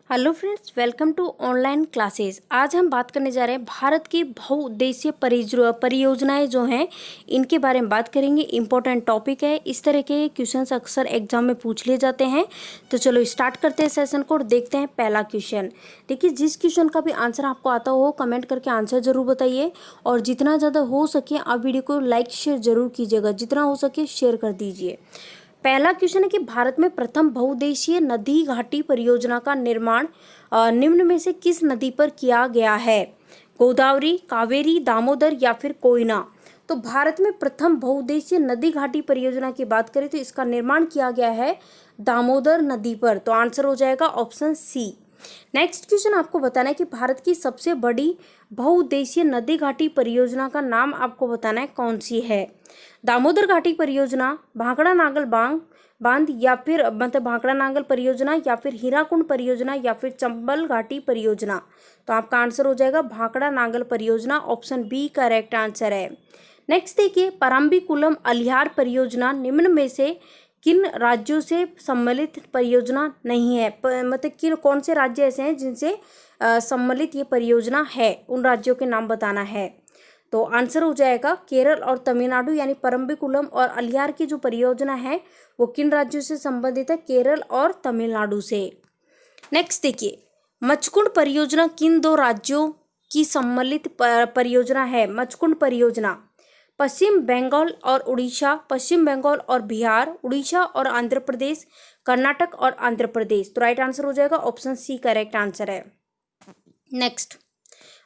Hello friends, welcome to online classes. आज हम बात करने जा रहे हैं भारत की बहुउद्देशीय परियोजनाएं जो हैं इनके बारे में बात करेंगे। इंपॉर्टेंट टॉपिक है, इस तरह के क्वेश्चंस अक्सर एग्जाम में पूछ लिए जाते हैं। तो चलो स्टार्ट करते हैं सेशन को और देखते हैं पहला क्वेश्चन। देखिए, जिस क्वेश्चन का भी आंसर आपको आता हो कमेंट करके आंसर जरूर बताइए और जितना ज़्यादा हो सके आप वीडियो को लाइक शेयर जरूर कीजिएगा, जितना हो सके शेयर कर दीजिए। पहला क्वेश्चन है कि भारत में प्रथम बहुउद्देशीय नदी घाटी परियोजना का निर्माण निम्न में से किस नदी पर किया गया है? गोदावरी, कावेरी, दामोदर या फिर कोयना? तो भारत में प्रथम बहुउद्देशीय नदी घाटी परियोजना की बात करें तो इसका निर्माण किया गया है दामोदर नदी पर। तो आंसर हो जाएगा ऑप्शन सी। नेक्स्ट क्वेश्चन आपको बताना है कि भारत की सबसे बड़ी बहुउद्देशीय नदी घाटी परियोजना का नाम आपको बताना है कौन सी है? दामोदर घाटी परियोजना, भाखड़ा नागल बांध या फिर भाखड़ा नागल परियोजना या फिर हीराकुंड परियोजना या फिर चंबल घाटी परियोजना? तो आपका आंसर हो जाएगा भाखड़ा नागल परियोजना, ऑप्शन बी करेक्ट आंसर है। नेक्स्ट देखिए, परम्बिकुलम अलियार परियोजना निम्न में से किन राज्यों से सम्मिलित परियोजना नहीं है? मतलब कौन से राज्य ऐसे हैं जिनसे सम्मिलित ये परियोजना है, उन राज्यों के नाम बताना है। तो आंसर हो जाएगा केरल और तमिलनाडु, यानी परम्बिकुलम और अलियार की जो परियोजना है वो किन राज्यों से संबंधित है? केरल और तमिलनाडु से। नेक्स्ट देखिए, मचकुंड परियोजना किन दो राज्यों की सम्मिलित परियोजना है? मचकुंड परियोजना पश्चिम बंगाल और उड़ीसा, पश्चिम बंगाल और बिहार, उड़ीसा और आंध्र प्रदेश, कर्नाटक और आंध्र प्रदेश? तो राइट आंसर हो जाएगा ऑप्शन सी करेक्ट आंसर है। नेक्स्ट,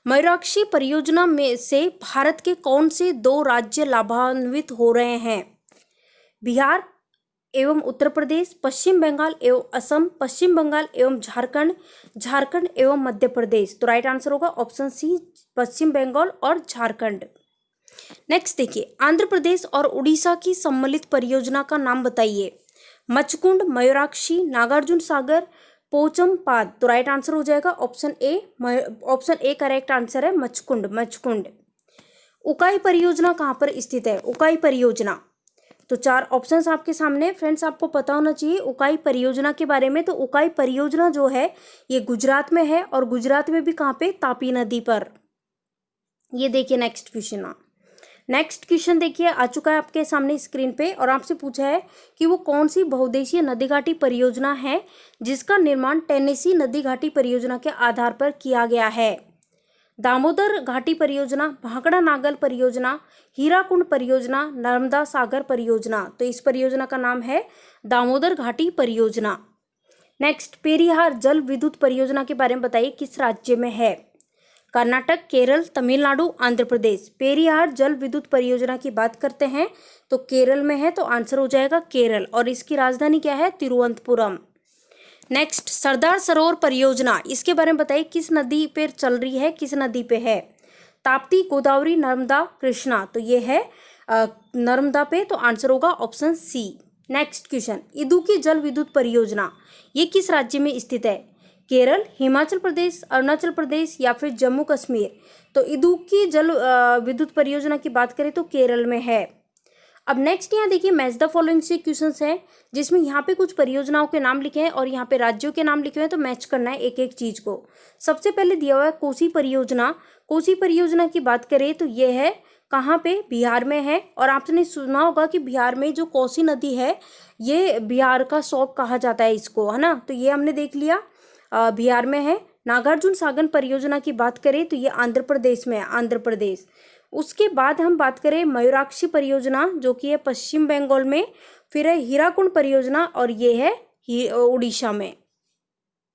मयूराक्षी परियोजना में से भारत के कौन से दो राज्य लाभान्वित हो रहे हैं? बिहार एवं उत्तर प्रदेश, पश्चिम बंगाल एवं असम, पश्चिम बंगाल एवं झारखंड, झारखंड एवं मध्य प्रदेश? तो राइट आंसर होगा ऑप्शन सी पश्चिम बंगाल और झारखंड। नेक्स्ट देखिए, आंध्र प्रदेश और उड़ीसा की सम्मिलित परियोजना का नाम बताइए। मचकुंड, मयूराक्षी, नागार्जुन सागर, पोचमपाद? तो राइट आंसर हो जाएगा ऑप्शन ए करेक्ट आंसर है मचकुंड। उकाई परियोजना कहाँ पर स्थित है? उकाई परियोजना, तो चार ऑप्शंस आपके सामने। फ्रेंड्स, आपको पता होना चाहिए उकाई परियोजना के बारे में। तो उकाई परियोजना जो है ये गुजरात में है और गुजरात में भी कहाँ पे? तापी नदी पर। ये देखिए नेक्स्ट क्वेश्चन देखिए आ चुका है आपके सामने स्क्रीन पे और आपसे पूछा है कि वो कौन सी बहुउद्देशीय नदी घाटी परियोजना है जिसका निर्माण टेनेसी नदी घाटी परियोजना के आधार पर किया गया है? दामोदर घाटी परियोजना, भाखड़ा नागल परियोजना, हीराकुंड परियोजना, नर्मदा सागर परियोजना? तो इस परियोजना का नाम है दामोदर घाटी परियोजना। नेक्स्ट, पेरियार जल विद्युत परियोजना के बारे में बताइए, किस राज्य में है? कर्नाटक, केरल, तमिलनाडु, आंध्र प्रदेश? पेरियार जल विद्युत परियोजना की बात करते हैं तो केरल में है, तो आंसर हो जाएगा केरल और इसकी राजधानी क्या है? तिरुवनंतपुरम। नेक्स्ट, सरदार सरोवर परियोजना, इसके बारे में बताइए किस नदी पे चल रही है, किस नदी पे है? ताप्ती, गोदावरी, नर्मदा, कृष्णा? तो ये है नर्मदा पे, तो आंसर होगा option C. Next question, Idukki जल विद्युत परियोजना ये किस राज्य में स्थित है? केरल, हिमाचल प्रदेश, अरुणाचल प्रदेश या फिर जम्मू कश्मीर? तो इदुक्की जल विद्युत परियोजना की बात करें तो केरल में है। अब नेक्स्ट यहाँ देखिए, मैच द फॉलोइंग से क्वेश्चंस हैं जिसमें यहाँ पे कुछ परियोजनाओं के नाम लिखे हैं और यहाँ पे राज्यों के नाम लिखे हुए हैं, तो मैच करना है एक एक चीज को। सबसे पहले दिया हुआ है कोसी परियोजना। कोसी परियोजना की बात करें तो ये है कहाँ पे? बिहार में है। और आपने सुना होगा कि बिहार में जो कोसी नदी है ये बिहार का शौक कहा जाता है इसको, है ना? तो ये हमने देख लिया बिहार में है। नागार्जुन सागर परियोजना की बात करें तो ये आंध्र प्रदेश में है, आंध्र प्रदेश। उसके बाद हम बात करें मयूराक्षी परियोजना जो कि है पश्चिम बंगाल में, फिर है हीराकुंड परियोजना और ये है उड़ीसा में।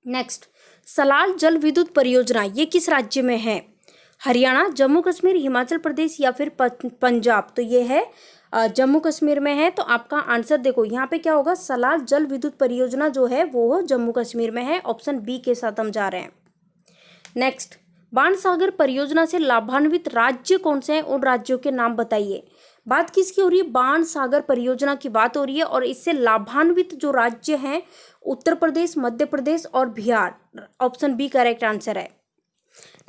नेक्स्ट, सलाल जल विद्युत परियोजना ये किस राज्य में है? हरियाणा, जम्मू कश्मीर, हिमाचल प्रदेश या फिर पंजाब? तो ये है जम्मू कश्मीर में है। तो आपका आंसर देखो यहाँ पे क्या होगा, सलाल जल विद्युत परियोजना जो है वो जम्मू कश्मीर में है, ऑप्शन बी के साथ हम जा रहे हैं। नेक्स्ट, बाणसागर परियोजना से लाभान्वित राज्य कौन से हैं, उन राज्यों के नाम बताइए। बात किसकी हो रही है? बाणसागर परियोजना की बात हो रही है और इससे लाभान्वित जो राज्य हैं उत्तर प्रदेश, मध्य प्रदेश और Bihar, option B correct answer है।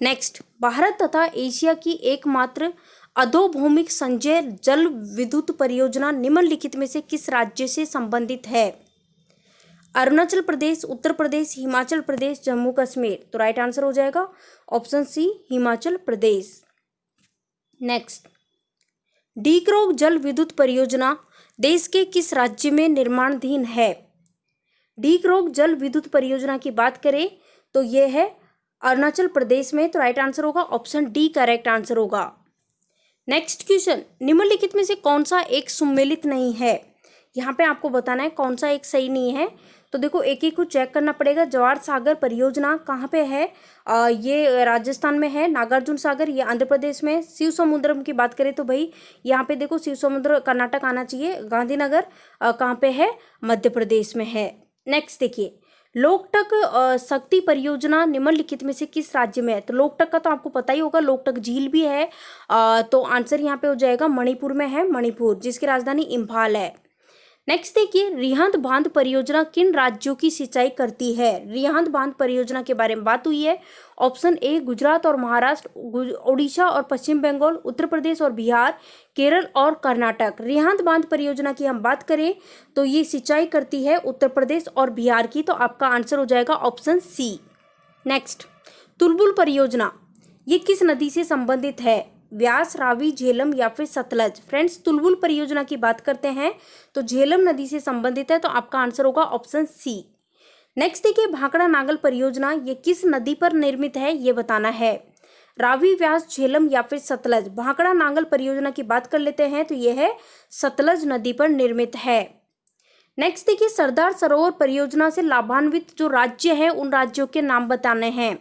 नेक्स्ट, भारत तथा एशिया की एकमात्र अधोभूमिक संचय जल विद्युत परियोजना निम्नलिखित में से किस राज्य से संबंधित है? अरुणाचल प्रदेश, उत्तर प्रदेश, हिमाचल प्रदेश, जम्मू कश्मीर। तो राइट आंसर हो जाएगा option C Himachal Pradesh. Next, डीक्रोग जल विद्युत परियोजना देश के किस राज्य में निर्माणाधीन है? डीक्रोग जल विद्युत परियोजना की बात करें तो यह है अरुणाचल प्रदेश में। तो राइट आंसर होगा ऑप्शन डी करेक्ट आंसर होगा। नेक्स्ट क्वेश्चन, निम्नलिखित में से कौन सा एक सुमेलित नहीं है? यहाँ पे आपको बताना है कौन सा एक सही नहीं है। तो देखो एक एक को चेक करना पड़ेगा। जवाहर सागर परियोजना कहाँ पे है? ये राजस्थान में है। नागार्जुन सागर ये आंध्र प्रदेश में। शिव समुद्रम की बात करें तो भाई यहाँ पे देखो शिव समुद्र कर्नाटक आना चाहिए। गांधीनगर कहाँ पे है? मध्य प्रदेश में है। नेक्स्ट देखिए, लोकटक शक्ति परियोजना निम्नलिखित में से किस राज्य में है? तो लोकटक का तो आपको पता ही होगा, लोकटक झील भी है। तो आंसर यहाँ पे हो जाएगा मणिपुर में है, मणिपुर, जिसकी राजधानी इम्फाल है। नेक्स्ट देखिए, रिहंद बांध परियोजना किन राज्यों की सिंचाई करती है? रिहंद बांध परियोजना के बारे में बात हुई है। ऑप्शन ए गुजरात और महाराष्ट्र, उड़ीसा और पश्चिम बंगाल, उत्तर प्रदेश और बिहार, केरल और कर्नाटक। रिहंद बांध परियोजना की हम बात करें तो ये सिंचाई करती है उत्तर प्रदेश और बिहार की। तो आपका आंसर हो जाएगा ऑप्शन सी। नेक्स्ट, तुलबुल परियोजना ये किस नदी से संबंधित है? व्यास, रावी, झेलम या फिर सतलज। फ्रेंड्स, तुलबुल परियोजना की बात करते हैं तो झेलम नदी से संबंधित है। तो आपका आंसर होगा ऑप्शन सी। नेक्स्ट देखिए, भाखड़ा नागल परियोजना ये किस नदी पर निर्मित है ये बताना है। रावी, व्यास, झेलम या फिर सतलज। भाखड़ा नागल परियोजना की बात कर लेते हैं तो यह है सतलज नदी पर निर्मित है। नेक्स्ट देखिए, सरदार सरोवर परियोजना से लाभान्वित जो राज्य है उन राज्यों के नाम बताने हैं।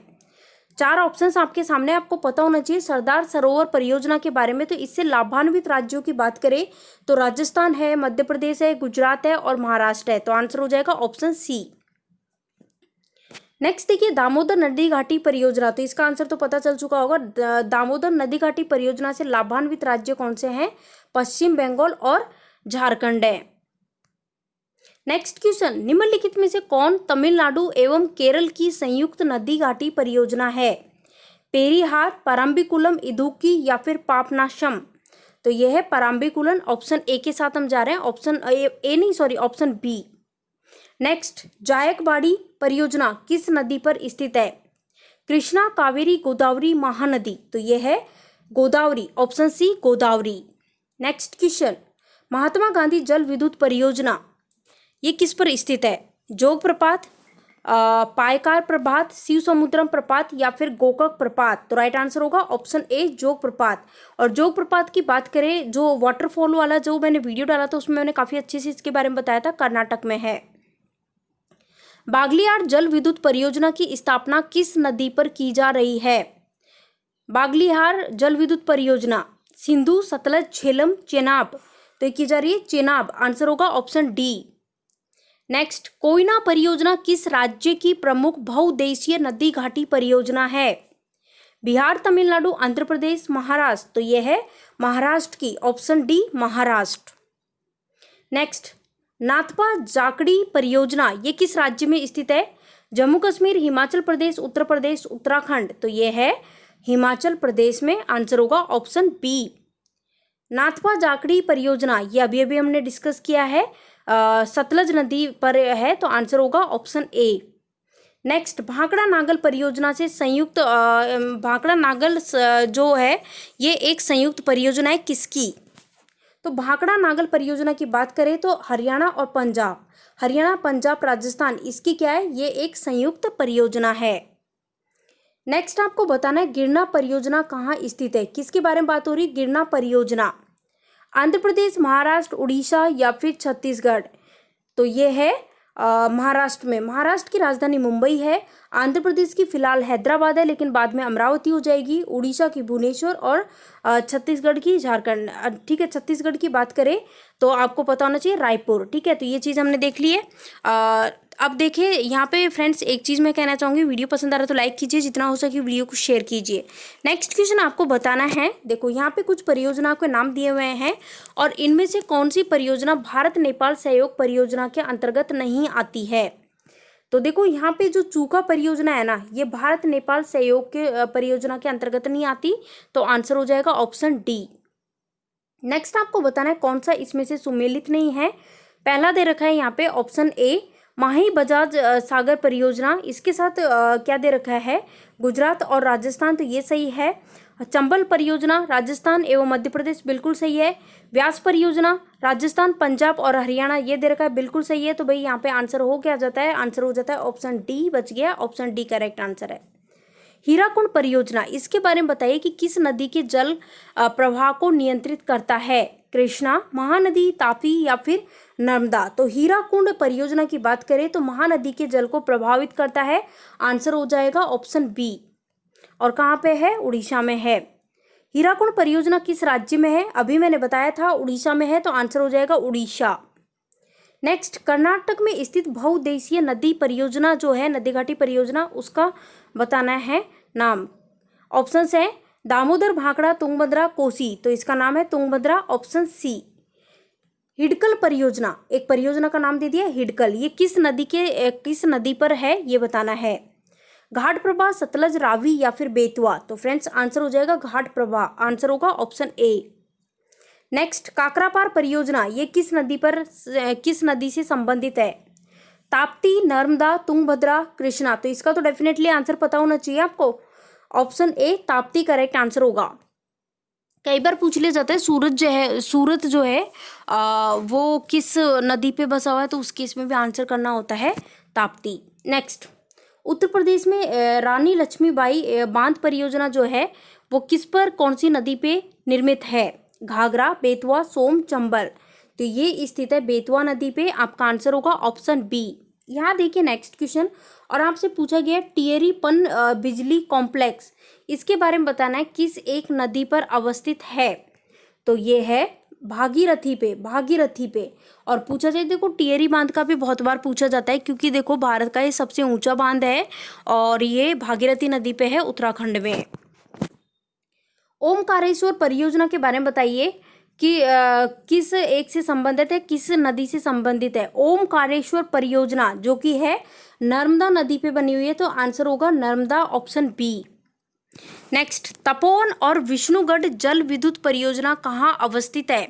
चार ऑप्शंस आपके सामने, आपको पता होना चाहिए सरदार सरोवर परियोजना के बारे में। तो इससे लाभान्वित राज्यों की बात करें तो राजस्थान है, मध्य प्रदेश है, गुजरात है और महाराष्ट्र है। तो आंसर हो जाएगा ऑप्शन सी। नेक्स्ट देखिए, दामोदर नदी घाटी परियोजना। तो इसका आंसर तो पता चल चुका होगा। दामोदर नदी घाटी परियोजना से लाभान्वित राज्य कौन से हैं? पश्चिम बंगाल और झारखंड है। नेक्स्ट क्वेश्चन, निम्नलिखित में से कौन तमिलनाडु एवं केरल की संयुक्त नदी घाटी परियोजना है? पेरिहार, परम्बिकुलम, इदुक्की या फिर पापनाशम। तो यह है परम्बिकुलम। ऑप्शन ए के साथ हम जा रहे हैं, ऑप्शन बी। नेक्स्ट, जायकवाड़ी परियोजना किस नदी पर स्थित है? कृष्णा, कावेरी, गोदावरी, महानदी। तो यह है Godavari, option C Godavari. Next question, Mahatma Gandhi जल विद्युत परियोजना ये किस पर स्थित है? जोग प्रपात, पायकार प्रपात, शिव समुद्रम प्रपात या फिर गोकक प्रपात। तो राइट आंसर होगा ऑप्शन ए जोग प्रपात। और जोग प्रपात की बात करें, जो वाटरफॉल वाला जो मैंने वीडियो डाला था उसमें मैंने काफी अच्छे से इसके बारे में बताया था, कर्नाटक में है। बागलियाड़ जल विद्युत परियोजना की स्थापना किस नदी पर की जा रही है? बागलिहार जल विद्युत परियोजना सिंधु, सतलज, झेलम, चेनाब। तो ये की जा रही है चेनाब। आंसर होगा ऑप्शन डी। नेक्स्ट, कोयना परियोजना किस राज्य की प्रमुख बहुउद्देशीय नदी घाटी परियोजना है? बिहार, तमिलनाडु, आंध्र प्रदेश, महाराष्ट्र। तो यह है महाराष्ट्र की, option D Maharashtra. Next, Nathpa Jhakri परियोजना ये किस राज्य में स्थित है? जम्मू कश्मीर, हिमाचल प्रदेश, उत्तर प्रदेश, उत्तराखंड। तो यह है हिमाचल प्रदेश में। आंसर होगा ऑप्शन बी। नाथपा जाखड़ी परियोजना ये अभी अभी हमने डिस्कस किया है, सतलज नदी पर है। तो आंसर होगा option A. Next, Bhakra Nangal परियोजना से संयुक्त भाखड़ा नागल जो है ये एक संयुक्त परियोजना है किसकी? तो भाखड़ा नागल परियोजना की बात करें तो हरियाणा और पंजाब, हरियाणा, पंजाब, राजस्थान, इसकी क्या है? ये एक संयुक्त परियोजना है। नेक्स्ट आपको बताना है गिरना परियोजना कहाँ स्थित है? किसके बारे में बात हो रही है? गिरना परियोजना आंध्र प्रदेश, महाराष्ट्र, उड़ीसा या फिर छत्तीसगढ़। तो ये है महाराष्ट्र में। महाराष्ट्र की राजधानी मुंबई है। आंध्र प्रदेश की फिलहाल हैदराबाद है लेकिन बाद में अमरावती हो जाएगी। उड़ीसा की भुवनेश्वर और छत्तीसगढ़ की झारखंड। ठीक है, छत्तीसगढ़ की बात करें तो आपको पता होना चाहिए रायपुर। ठीक है, तो ये चीज़ हमने देख ली है। अब देखिए यहाँ पे फ्रेंड्स एक चीज़ मैं कहना चाहूँगी, वीडियो पसंद आ रहा है तो लाइक कीजिए, जितना हो सके वीडियो को शेयर कीजिए। नेक्स्ट क्वेश्चन आपको बताना है, देखो यहाँ पे कुछ परियोजनाओं के नाम दिए हुए हैं और इनमें से कौन सी परियोजना भारत नेपाल सहयोग परियोजना के अंतर्गत नहीं आती है? तो देखो यहाँ पे जो चूका परियोजना है ना, ये भारत नेपाल सहयोग के परियोजना के अंतर्गत नहीं आती। तो आंसर हो जाएगा ऑप्शन डी। नेक्स्ट आपको बताना है कौन सा इसमें से सुमेलित नहीं है। पहला दे रखा है यहाँ पे ऑप्शन ए माही बजाज सागर परियोजना, इसके साथ क्या दे रखा है, गुजरात और राजस्थान, तो ये सही है। चंबल परियोजना राजस्थान एवं मध्य प्रदेश, बिल्कुल सही है। व्यास परियोजना राजस्थान, पंजाब और हरियाणा, ये दे रखा है, बिल्कुल सही है। तो भाई यहाँ पे आंसर हो क्या जाता है, आंसर हो जाता है ऑप्शन डी, बच गया, ऑप्शन डी करेक्ट आंसर है। हीराकुंड परियोजना, इसके बारे में बताइए कि किस नदी के जल प्रवाह को नियंत्रित करता है, कृष्णा, महानदी, तापी या फिर नर्मदा। तो हीराकुंड परियोजना की बात करें तो महानदी के जल को प्रभावित करता है, आंसर हो जाएगा ऑप्शन बी। और कहाँ पे है, उड़ीसा में है। हीराकुंड परियोजना किस राज्य में है, अभी मैंने बताया था उड़ीसा में है, तो आंसर हो जाएगा उड़ीसा। नेक्स्ट, कर्नाटक में स्थित बहुउद्देशीय नदी परियोजना जो है, नदी घाटी परियोजना, उसका बताना है नाम। ऑप्शंस है दामोदर, भाखड़ा, तुंगभद्रा, कोसी, तो इसका नाम है तुंगभद्रा, ऑप्शन सी। हिडकल परियोजना, एक परियोजना का नाम दे दिया हिडकल, ये किस नदी पर है ये बताना है। घाट प्रवाह, सतलज, रावी या फिर बेतवा, तो फ्रेंड्स आंसर हो जाएगा घाट प्रवाह, आंसर होगा ऑप्शन ए। नेक्स्ट, काकरापार परियोजना, ये किस नदी से संबंधित है, ताप्ती, नर्मदा, तुंगभद्रा, कृष्णा, तो इसका तो डेफिनेटली आंसर पता होना चाहिए आपको, option A Tapti correct answer होगा। कई बार पूछ लिया जाता है सूरत जो है वो किस नदी पे बसा हुआ है, तो उस केस में भी आंसर करना होता है ताप्ती। नेक्स्ट, उत्तर प्रदेश में रानी लक्ष्मीबाई बांध परियोजना जो है वो किस पर, कौन सी नदी पे निर्मित है, घाघरा, बेतवा, सोम, चंबल, तो ये स्थित है बेतवा नदी पे, आपका आंसर होगा ऑप्शन बी। यहाँ देखिए नेक्स्ट क्वेश्चन, और आपसे पूछा गया टिहरी पन बिजली कॉम्प्लेक्स, इसके बारे में बताना है किस एक नदी पर अवस्थित है, तो ये है भागीरथी पे। और पूछा जाए, देखो टिहरी बांध का भी बहुत बार पूछा जाता है, क्योंकि देखो भारत का ये सबसे ऊंचा बांध है और ये भागीरथी नदी पे है, उत्तराखंड में। ओमकारेश्वर परियोजना के बारे में बताइए कि किस एक से संबंधित है, किस नदी से संबंधित है। ओमकारेश्वर परियोजना जो कि है नर्मदा नदी पे बनी हुई है, तो आंसर होगा Narmada, option B. Next, Tapovan और विष्णुगढ़ जल विद्युत परियोजना कहाँ अवस्थित है,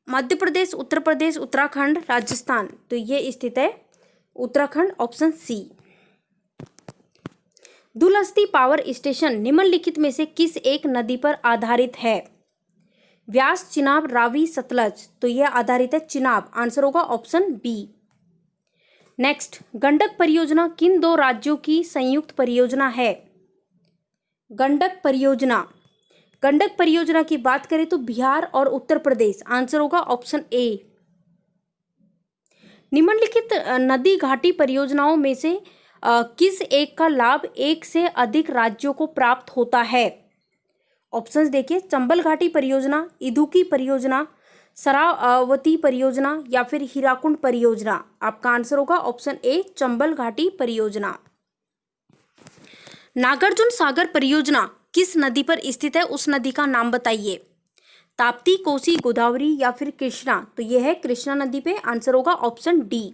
मध्य प्रदेश, उत्तर प्रदेश, उत्तराखंड, राजस्थान, तो ये स्थित है Uttarakhand, option C. Dulhasti power station निम्नलिखित में से किस एक नदी पर आधारित है, व्यास, चिनाब, रावी, सतलज, तो यह आधारित है चिनाब, आंसर होगा ऑप्शन बी। नेक्स्ट, गंडक परियोजना किन दो राज्यों की संयुक्त परियोजना है, गंडक परियोजना की बात करें तो बिहार और उत्तर प्रदेश, आंसर होगा ऑप्शन ए। निम्नलिखित नदी घाटी परियोजनाओं में से किस एक का लाभ एक से अधिक राज्यों को प्राप्त होता है, ऑप्शंस देखिए, चंबल घाटी परियोजना, इदुक्की परियोजना, शरावती परियोजना या फिर हीराकुंड परियोजना, आपका आंसर होगा ऑप्शन ए, चंबल घाटी परियोजना। नागार्जुन सागर परियोजना किस नदी पर स्थित है, उस नदी का नाम बताइए, ताप्ती, कोसी, गोदावरी या फिर कृष्णा, तो यह है कृष्णा नदी पे, आंसर होगा ऑप्शन डी।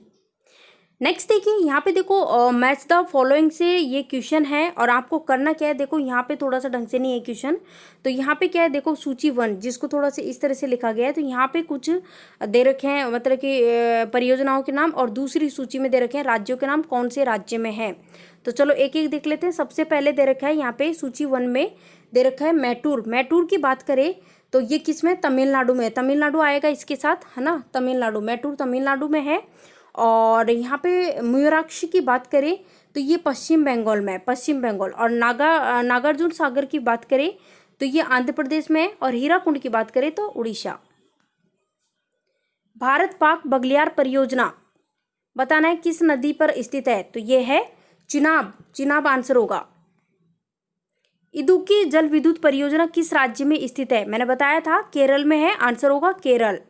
नेक्स्ट देखिए, यहाँ पे देखो मैच द फॉलोइंग से ये क्वेश्चन है, और आपको करना क्या है, देखो यहाँ पे थोड़ा सा ढंग से नहीं है क्वेश्चन, तो यहाँ पे क्या है, देखो सूची 1 जिसको थोड़ा सा इस तरह से लिखा गया है, तो यहाँ पे कुछ दे रखे हैं, मतलब कि परियोजनाओं के नाम, और दूसरी सूची में दे रखे हैं राज्यों के नाम, कौन से राज्य में है। तो चलो एक एक देख लेते हैं। सबसे पहले दे रखा है यहाँ पे सूची 1 में दे रखा है मैटूर की बात करें तो ये किस में, तमिलनाडु में, तमिलनाडु आएगा इसके साथ, है ना, तमिलनाडु, मैटूर तमिलनाडु में है। और यहाँ पे मयूराक्षी की बात करें तो ये पश्चिम बंगाल में, पश्चिम बंगाल। और नागार्जुन सागर की बात करें तो ये आंध्र प्रदेश में है। और हीराकुंड की बात करें तो उड़ीसा। भारत पाक बगलियार परियोजना बताना है किस नदी पर स्थित है, तो ये है चिनाब आंसर होगा। इदुक्की जल विद्युत परियोजना किस राज्य में स्थित है, मैंने बताया था केरल में है, आंसर होगा केरल।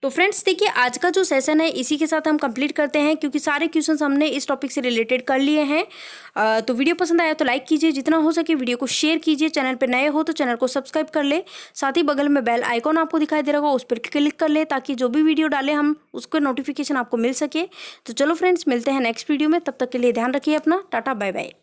तो फ्रेंड्स देखिए आज का जो सेशन है इसी के साथ हम कंप्लीट करते हैं, क्योंकि सारे क्वेश्चंस हमने इस टॉपिक से रिलेटेड कर लिए हैं। तो वीडियो पसंद आया तो लाइक कीजिए, जितना हो सके वीडियो को शेयर कीजिए, चैनल पर नए हो तो चैनल को सब्सक्राइब कर ले, साथ ही बगल में बेल आइकॉन आपको दिखाई दे रहा होगा, उस पर क्लिक कर ले ताकि जो भी वीडियो डाले हम उसको नोटिफिकेशन आपको मिल सके। तो चलो फ्रेंड्स मिलते हैं नेक्स्ट वीडियो में, तब तक के लिए ध्यान रखिए अपना, टाटा बाय बाय।